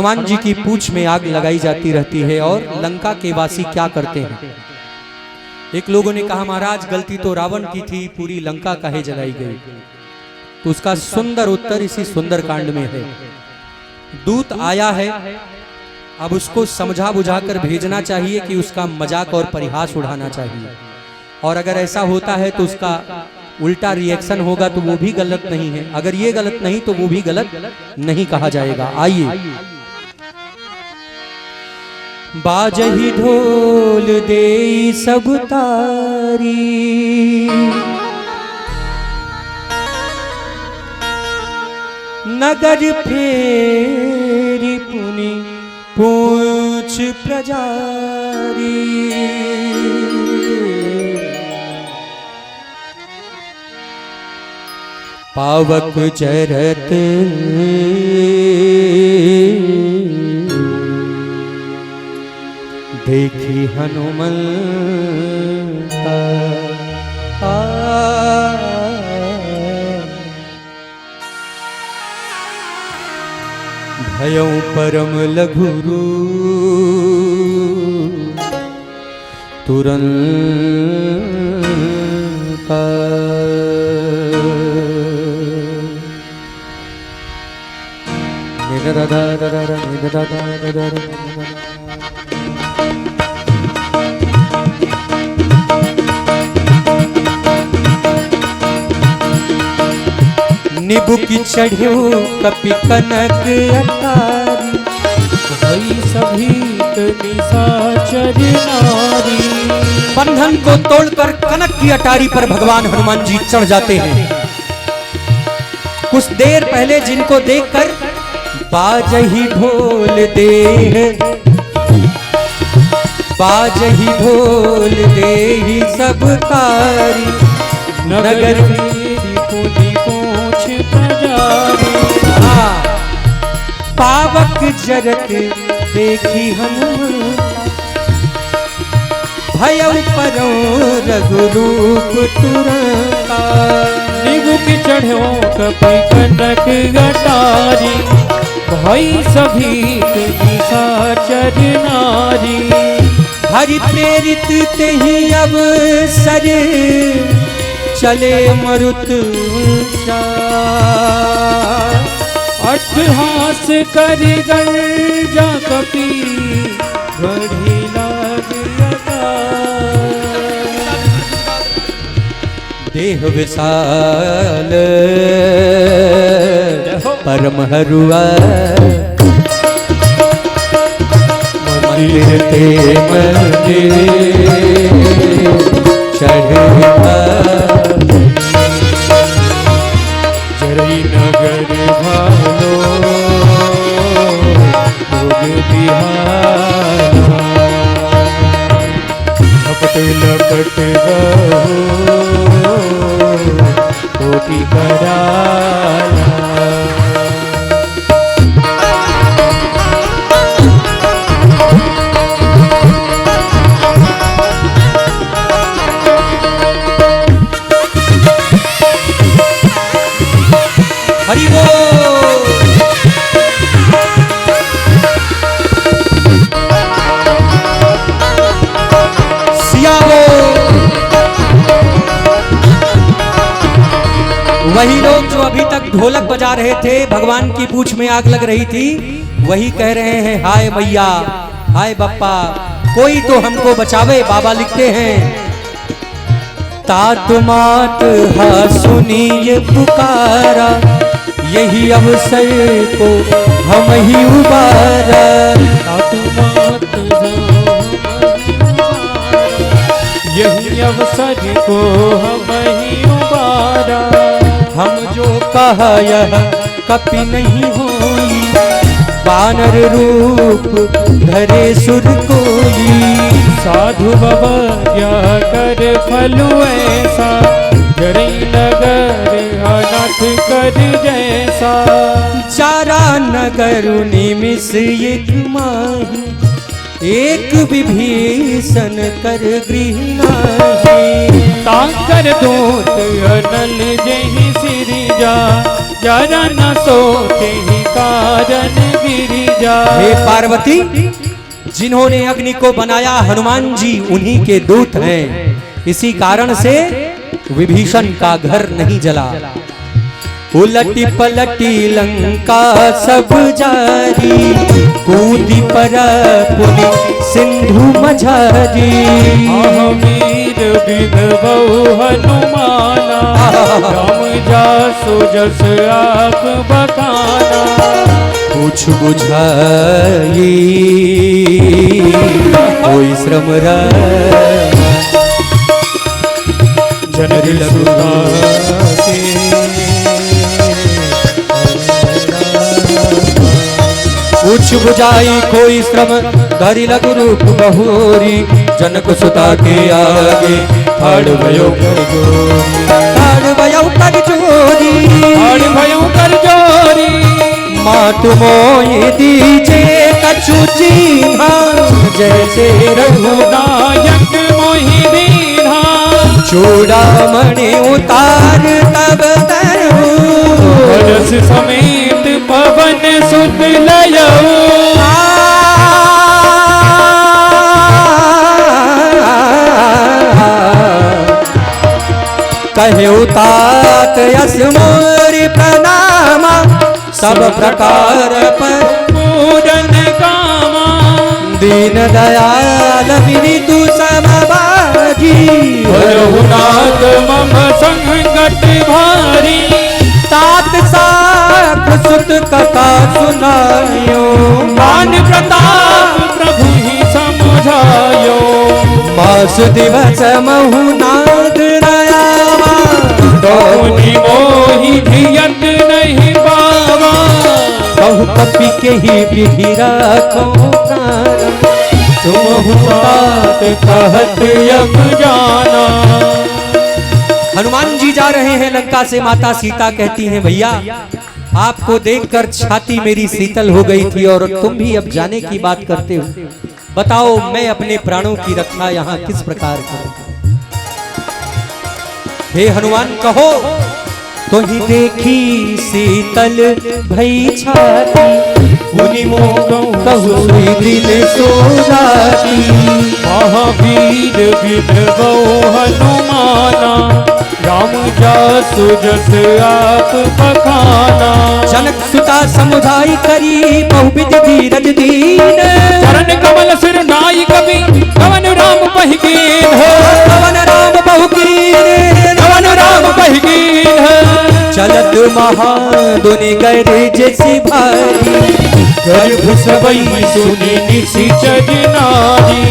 हनुमान जी की पूंछ में आग लगाई जाती रहती है। और लंका के वासी क्या करते हैं? एक लोगों ने कहा महाराज गलती तो रावण की थी, पूरी लंका काहे जलाई गई? तो उसका सुंदर उत्तर इसी सुंदर कांड में है। दूत आया है, अब उसको समझा बुझाकर भेजना चाहिए कि उसका मजाक और परिहास उड़ाना चाहिए। और अगर ऐसा होता है तो उसका उल्टा रिएक्शन होगा तो वो भी गलत नहीं है। अगर ये गलत नहीं तो वो भी गलत नहीं कहा जाएगा। आइए। बाजही ढोल दे सब तारी, नगर फेरी पुनि पूछ प्रजारी। पावक चरत देखी हनुमंता, भयं परम लघुरु तुरंत। निबु की चढ़्यो कपि कनक अटारी, भई सभी निशाचर नारी। बंधन को तोड़कर कनक की अटारी पर भगवान हनुमान जी चढ़ जाते हैं। कुछ देर पहले जिनको देखकर बाजही ढोल दे, बाजही ढोल दे सब तारी, नगर पुनि पूछ प्रजारी। पावक जरत देखी हनुमान, भयं परम रघुरूप तुरंता। निबु की चढ़्यो कपि कनक अटारी, भई सभी निशाचर नारी। हरि प्रेरित तेहि अवसर, चले मरुत अट्ठहास कर गर्जा कपि, बढ़ी लाग देह विशाल परम हरुआ, मंदिर ते मंदिर चढ़ा। जरई नगर भालो भोग बिहारा, झपट लपट रहो कोटि कराला। हरि बोल। सिया बोल। वही लोग जो अभी तक ढोलक बजा रहे थे, भगवान की पूंछ में आग लग रही थी, वही कह रहे हैं हाय मैया, हाय बप्पा, कोई तो हमको बचावे। बाबा लिखते हैं तात मात हा सुनिए पुकारा, यही अवसर को हम ही उबारा। यही अवसर को हम ही उबारा। हम जो कहा यह कपि नहीं होई, वानर रूप धरे सुर कोई। साधु बाबा क्या कर फलु ऐसा, जरई नगर अनाथ कर जैसा। चारा नगर निमिष एक माही, एक विभीषण कर गृह नाही। ताकर दूत अनल जहि सिरिजा, चरण सोते ही कारण गिरिजा। हे पार्वती, जिन्होंने अग्नि को बनाया हनुमान जी उन्हीं के दूत हैं, इसी कारण से विभीषण का घर नहीं जला। उलटी पलटी लंका सब जारी, कूदी पर पुनि सिंधु मझारी। वीर विधवौ हनुमाना, राम जासु जस आप बखाना। कुछ बुझाई कोई श्रम जनक सुता कुछ बुझाई कोई श्रम धरि लघु रूप बहोरी। जनक सुता के आगे ठाड़ भयो कर जोरी, ठाड़ भयो कर जोरी, ठाड़ भयो कर जोरी। मात मोहि दीजे कछु चीन्हा, जैसे रघुनायक मोहि दीन्हा। चूड़ामणि उतार तब तरहु, रस समेत पवन सुत लयऊ। कहे तात यस मोरि प्रणामा, सब प्रकार पर पूरन कामा। दीन दयाल विनीतु समबाजी। रघुनाथ मम संकट भारी, तात साख सुत कथा सुनायो। मान प्रताप प्रभु ही समझायो। मास दिवस महु नाद नयावा, दोनि मोहि धियत नहीं पावा। बहु कपि के ही विधि राखो प्राण, तुम तात कहत अब जाना। हनुमान जी जा रहे हैं लंका से। माता सीता कहती हैं, भैया आपको देखकर छाती मेरी शीतल हो गई थी और तुम भी अब जाने की बात करते हो। बताओ मैं अपने प्राणों की रक्षा यहाँ किस प्रकार करूं? हे हनुमान कहो। तो ही देखी शीतल भई छाती, मुनि मोह कहु दिल सो जाती। महावीर विधवौ हनुमाना, राम जासु जस आप बखाना। जनक सुता समुझाई करी बहुविध धीरज दीन। चरण कमल सिर नाई कवि कवन राम बहिकीन है। कवन राम बहुकीन, कवन राम बहिकीन है। चलत महादुनि गरजसि भारी, गर्भ सबई सुनि निशिचर नारी।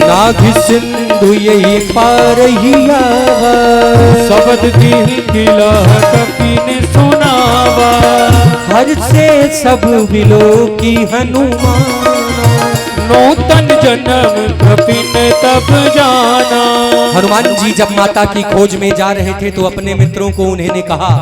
नाभि सिंधु यही पारहिया, शब्द दिला कपिन सुनावा। हर से सब बिलो की हनुमान। नूतन जन्म कपिन तब जाना। हनुमान जी जब माता की खोज में जा रहे थे तो अपने मित्रों को उन्होंने कहा,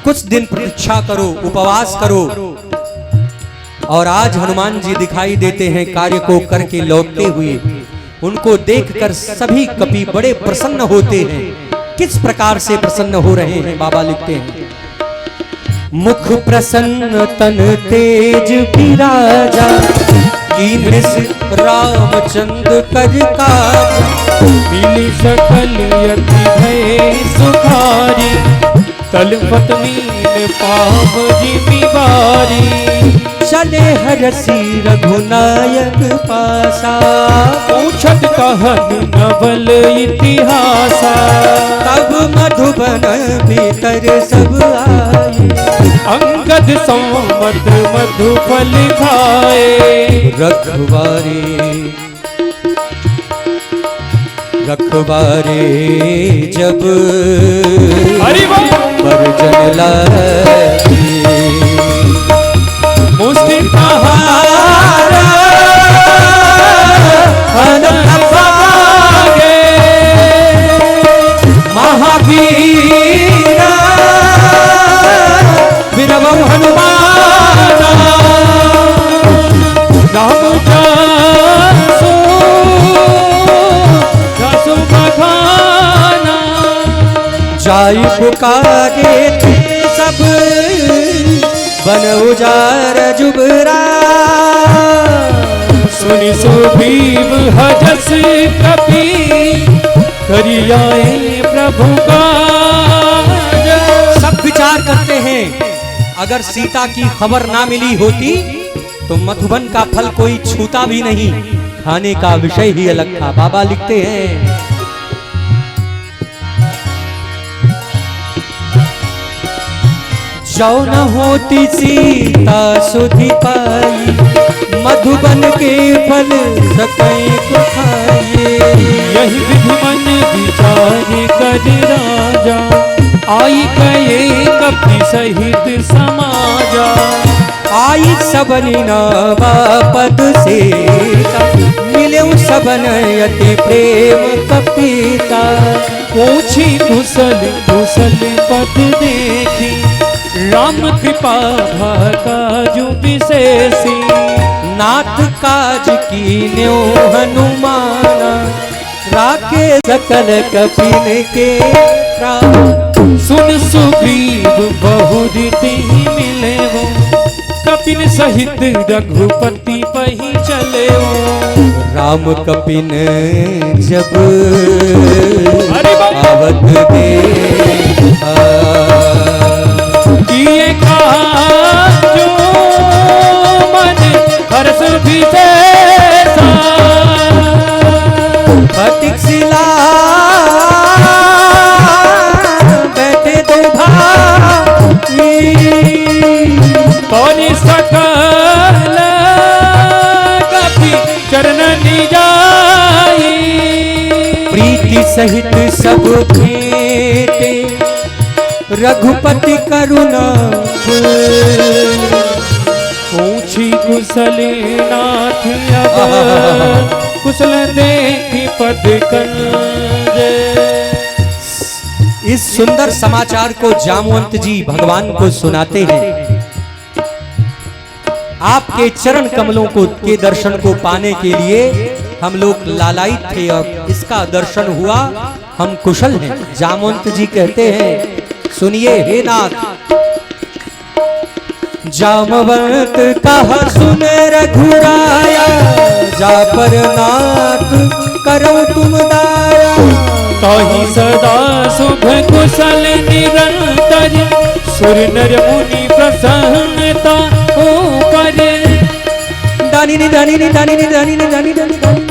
कुछ दिन प्रतीक्षा करो, उपवास करो। और आज हनुमान जी दिखाई देते हैं कार्य को करके लौटते हुए। उनको देखकर सभी कवि बड़े प्रसन्न होते हैं। किस प्रकार से प्रसन्न हो रहे हैं बाबा लिखते हैं, मुख प्रसन्न तन तेज विराजा, कीन्हिस रामचंद्र कर काज। मिली सकल यति भय सुखारी, तलपत मीन पाव जिम्मेवारी। चले हरसी रघुनायक पासा, पूछत कहन नवल इतिहासा। तब मधुबन भीतर सब आए, अंगद संवत मधुफल खाए। रखवारे जब परिजन लाए, मुस्ति कहारा अनभागे। महावीरा विरवौ हनुमाना, राम जासु बखाना। जाई पुकारे थे सब बन उजार जुबरा। सुनि सुग्रीव हजस कपि करियाए प्रभु का। सब विचार करते हैं अगर सीता की खबर ना मिली होती तो मधुबन का फल कोई छूता भी नहीं, खाने का विषय ही अलग था। बाबा लिखते हैं जो न होती सीता सुधि पाई, मधुबन के फल सकई को खाए। यही विधि मन विचार कर राजा, आई गए कपि सहित समाजा। आई सबनी नावा पद से मिले सबन यति प्रेम कपिता। पूछी कुशल कुशल पद देखी, राम कृपा काजु विशेषी। नाथ काज की न्यो हनुमाना, राके सकल कपिन के प्राण। सुन सुग्रीव बहुरीति मिले वो, कपिन सहित रघुपति पही चले वो। राम कपिन जब अरे आवत दे किए काजो मन हर्ष विशेषा। फटिक शिला बैठे दो भाई, कौन सकल कपि चरण निजाई। प्रीति सहित सब भेंटे रघुपति करुणा। पूछी कुशल नाथ अब, कुशल देखी पद कंजे। इस सुंदर समाचार को जामवंत जी भगवान को सुनाते हैं। आपके चरण कमलों को के दर्शन को पाने के लिए हम लोग लालायित थे और इसका दर्शन हुआ, हम कुशल हैं। जामवंत जी कहते हैं सुनिए हे नाथ। जामवंत कहा सुन रघुराया, जा पर नाथ करो तुम दाया। कही सदा शुभ कुशल निरंतर, सुर नर मुनि प्रसन्नता ऊपर। दानी नी दानी नी दानी नी दानी नी दानी दानी दानी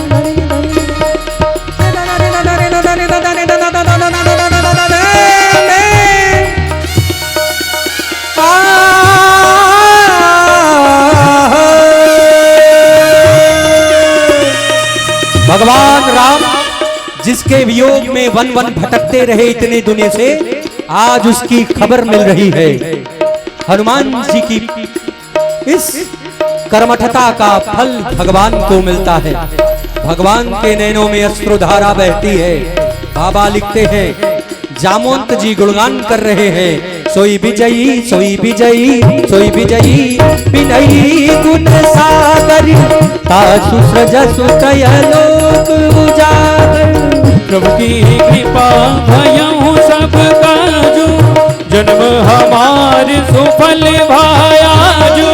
भगवान राम जिसके वियोग में वन वन भटकते रहे इतने दुनिया से, आज उसकी खबर मिल रही है। हनुमान जी की इस कर्मठता का फल भगवान को मिलता है। भगवान के नैनों में अश्रुधारा बहती है। बाबा लिखते हैं जामवंत जी गुणगान कर रहे हैं। सोई विजयी सोई विजयी सोई विजयी विनयी गुण सागर, तासु सजसु कय लोक उजागर। प्रभु की कृपा भयऊ सब काजू, जन्म हमार सुफल भायाजू।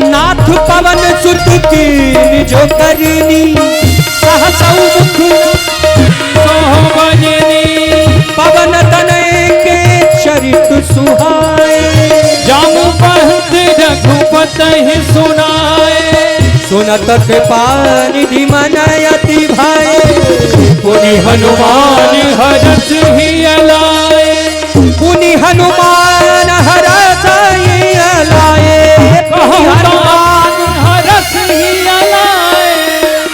नाथ पवन सुत की जो करनी, सहसौ मुख सोहबजनी। पवन तनय के चरित सुहाए, जामु पहत रघुपति सुनाए। सुनत कृपा निधि मन अति भाए, पुनि हनुमान हरस ही अलाए। पुनि हनुमान हरस ही अलाए। हनुमान हरस ही अलाए।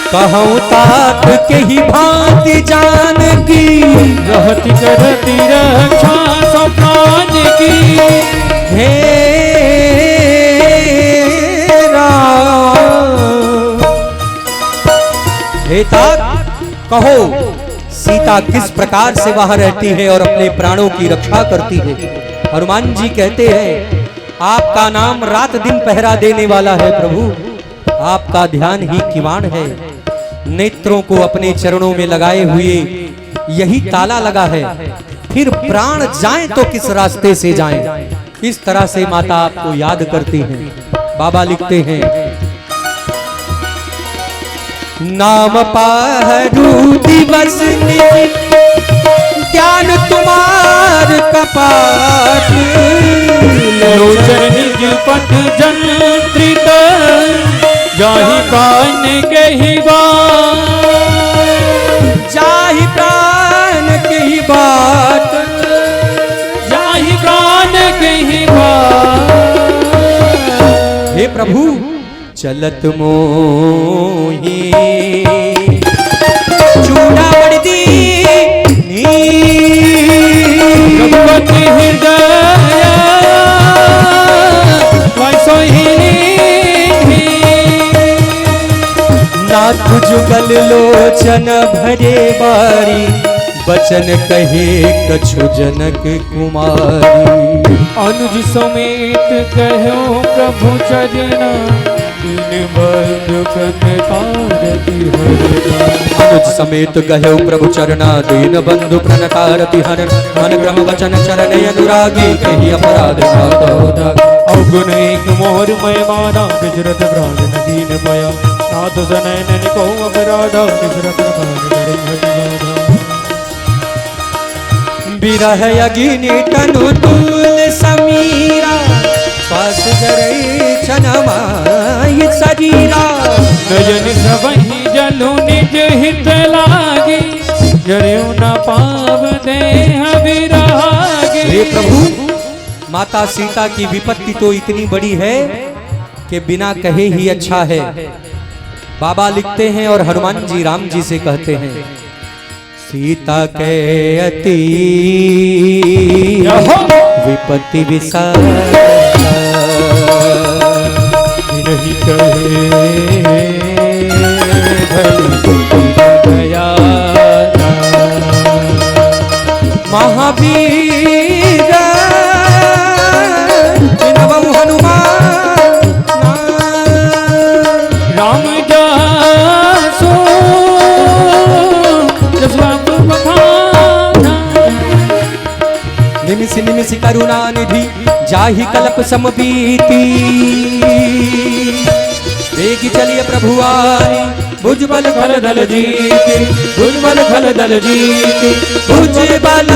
कहूँ तात के ही भांति जान की, रहति करति रक्षा सो प्राण की। हे राम। हे तात कहो सीता किस प्रकार से वहां रहती है और अपने प्राणों की रक्षा करती है। हनुमान जी कहते हैं आपका नाम रात दिन पहरा देने वाला है प्रभु, आपका ध्यान ही किवाड़ है। नेत्रों को अपने चरणों में लगाए हुए यही ताला लगा है। फिर प्राण जाएं तो किस रास्ते से जाएं। इस तरह से माता आपको याद करती हैं। बाबा लिखते हैं, नाम पाहरू दिवस ज्ञान तुम्हार कपाट, लोचन निज पथ जंत्रित जाहि कान कही बात, जाहि प्राण की बात, जाहि प्राण कही बात। हे प्रभु चलत मोही चूड़ामणि दीनी, रघुपति हृदय वैसोहिनी, नाथ जुगल लोचन भरे बारी, बचन कहे कछु जनक कुमारी। अनुज समेत कहो प्रभु चरना, दीन बंधु प्रणकारति हरना। अनुज समेत गहे प्रभु चरना, दीन बंधु प्रणकारति हरण। मन क्रम वचन चरण अनुरागी, कही अपराध नाथ। अवगुण एक मोर मय माना, विजरत प्राण दीन मया। नाथ सनैन को अपराधा, विजरत प्राण करे हरिबाधा। बिरह अगिनि तनु तुल समीरा, श्वास जरै छनमाय शरीरा। नयन सबहि जलु निज हित लागी, जरयु न पाव देह विरागी। हे प्रभु, माता सीता की विपत्ति तो इतनी बड़ी है कि बिना कहे ही अच्छा है। बाबा लिखते हैं और हनुमान जी राम जी से कहते हैं, सीता के अति विपत्ति विसार, नहीं कहे दया। महावीर विनवं हनुमान, राम जासो जसवंत बखाना। निमिषि निमिषि करुणा निधि, जाहि कल्प समबीती। वेगी चलिए प्रभु आए, भुजबल खल दल जीते, भुजबल खल दल जीते, भुजबल